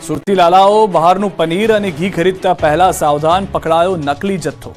સુરતી લાલાઓ બહારનું પનીર અને ઘી ખરીદતા પહેલા સાવધાન, પકડાયો નકલી જથ્થો।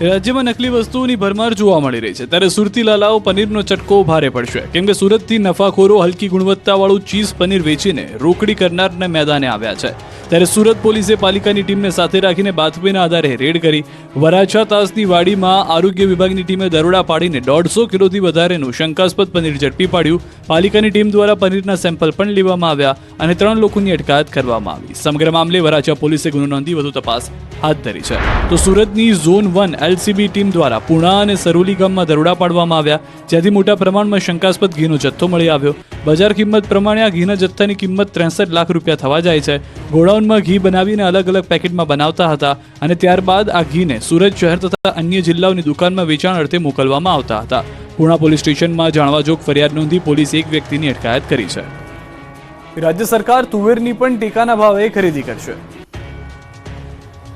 રાજ્યમાં નકલી વસ્તુઓની ભરમાર જોવા મળી રહી છે, ત્યારે સુરતી લાલાઓ પનીરનો ચટકો ભારે પડશે, કેમ કે સુરતથી નફાખોરો હલકી ગુણવત્તાવાળું ચીઝ પનીર વેચીને રોકડી કરનારને મેદાને આવ્યા છે। ત્યારે સુરત પોલીસે પાલિકાની ટીમને સાથે રાખીને બાતમીના આધારે રેડ કરી વરાછા તાસની વાડીમાં આરોગ્ય વિભાગની ટીમે દરોડા પાડીને 150 કિલોથી વધારેનું શંકાસ્પદ પનીર ઝડપી પાડ્યું। પાલિકાની ટીમ દ્વારા પનીરના સેમ્પલ પણ લેવામાં આવ્યા અને 3 લોકોની અટકાયત કરવામાં આવી। સમગ્ર મામલે વરાછા પોલીસે ગુનો નોંધી વધુ તપાસ હાથ ધરી છે। તો સુરતની ઝોન 1 એલસીબી ટીમ દ્વારા પુણા અને સરોલી ગામમાં દરોડા પાડવામાં આવ્યા, જ્યાંથી મોટા પ્રમાણમાં શંકાસ્પદ ઘીનો જથ્થો મળી આવ્યો। બજાર કિંમત પ્રમાણે આ ઘીના જથ્થાની કિંમત 63 લાખ રૂપિયા થવા જાય છે। ગોડાઉનમાં ઘી બનાવીને અલગ અલગ પેકેટમાં બનાવતા હતા અને ત્યારબાદ આ ઘીને સુરત શહેર તથા અન્ય જિલ્લાઓની દુકાનમાં વેચાણ અર્થે મોકલવામાં આવતા હતા। પુણા પોલીસ સ્ટેશનમાં જાણવાજોગ ફરિયાદ નોંધી પોલીસે એક વ્યક્તિની અટકાયત કરી છે। રાજ્ય સરકાર તુવેરની પણ ટેકાના ભાવે ખરીદી કરશે।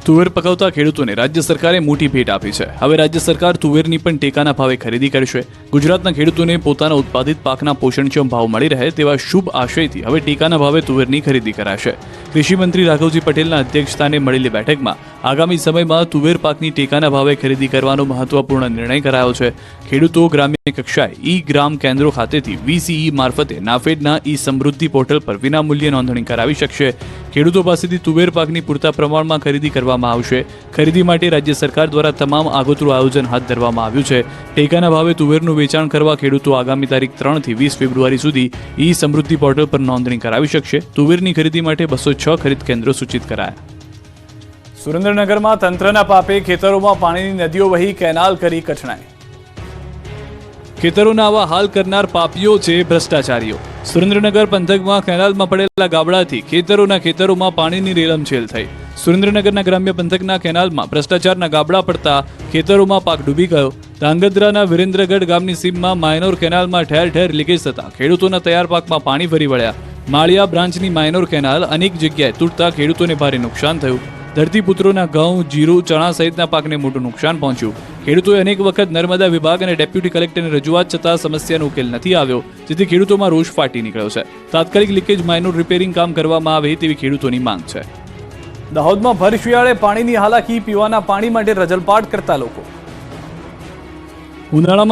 તુવેર પકવતા ખેડૂતોને રાજ્ય સરકારે મોટી ભેટ આપી છે। હવે રાજ્ય સરકાર તુવેરની પણ ટેકાના ભાવે ખરીદી કરશે। ગુજરાતના ખેડૂતોને પોતાના ઉત્પાદિત પાકના પોષણક્ષમ ભાવ મળી રહે તેવા શુભ આશયથી હવે ટેકાના ભાવે તુવેરની ખરીદી કરાશે। કૃષિ મંત્રી રાઘવજી પટેલના અધ્યક્ષસ્થાને મળેલી બેઠકમાં આગામી સમયમાં તુવેર પાકની ટેકાના ભાવે ખરીદી કરવાનો મહત્વપૂર્ણ નિર્ણય કરાયો છે। ખેડૂતો ગ્રામ્ય કક્ષાએ ઈ ગ્રામ કેન્દ્રો ખાતેથી વીસીઈ મારફતે નાફેડના ઈ સમૃદ્ધિ પોર્ટલ પર વિનામૂલ્યે નોંધણી કરાવી શકશે। ખેડૂતો પાસેથી તુવેર પાકની પૂરતા પ્રમાણમાં ખરીદી કરવામાં આવશે। ખરીદી માટે રાજ્ય સરકાર દ્વારા તમામ આગોતરું આયોજન હાથ ધરવામાં આવ્યું છે। ટેકાના ભાવે તુવેરનું વેચાણ કરવા ખેડૂતો આગામી તારીખ 3 થી 20 ફેબ્રુઆરી સુધી ઈ સમૃદ્ધિ પોર્ટલ પર નોંધણી કરાવી શકશે। તુવેરની ખરીદી માટે 206 ખરીદ કેન્દ્રો સૂચિત કરાયા। સુરેન્દ્રનગરમાં તંત્રના પાપે ખેતરોમાં પાણીની નદીઓ વહી કેનાલ કરી કઠણાઈ। ખેતરોના આવા હાલ કરનાર પાપીઓ છે ભ્રષ્ટાચારીઓ। સુરેન્દ્રનગર પંથકમાં કેનાલમાં પડેલા ગાબડાથી ખેતરોમાં પાણીની રેલમછેલ થઈ। સુરેન્દ્રનગરના ગ્રામ્ય પંથકના કેનાલમાં ભ્રષ્ટાચારના ગાબડા પડતા ખેતરોમાં પાક ડૂબી ગયો। ધાંગધ્રાના વિરેન્દ્રગઢ ગામની સીમમાં માયનોર કેનાલમાં ઠેર ઠેર લીકેજ થતા ખેડૂતોના તૈયાર પાકમાં પાણી ફરી વળ્યા। માળિયા બ્રાન્ચની માયનોર કેનાલ અનેક જગ્યાએ તૂટતા ખેડૂતોને ભારે નુકસાન થયું। ધરતીપુત્રોના ઘઉં, જીરું, ચણા સહિતના પાકને મોટું નુકસાન પહોંચ્યું। ખેડૂતોએ અનેક વખત નર્મદા વિભાગ અને ડેપ્યુટી કલેક્ટરને રજૂઆત છતાં સમસ્યાનો ઉકેલ નથી આવ્યો, જેથી ખેડૂતોમાં રોષ ફાટી નીકળ્યો છે। તાત્કાલિક લીકેજ માઇનોર રિપેરિંગ કામ કરવામાં આવે તેવી ખેડૂતોની માંગ છે। દાહોદમાં ભર શિયાળે પાણીની હાલાકી, પીવાના પાણી માટે રજલપાટ કરતા લોકો। ઉનાળામાં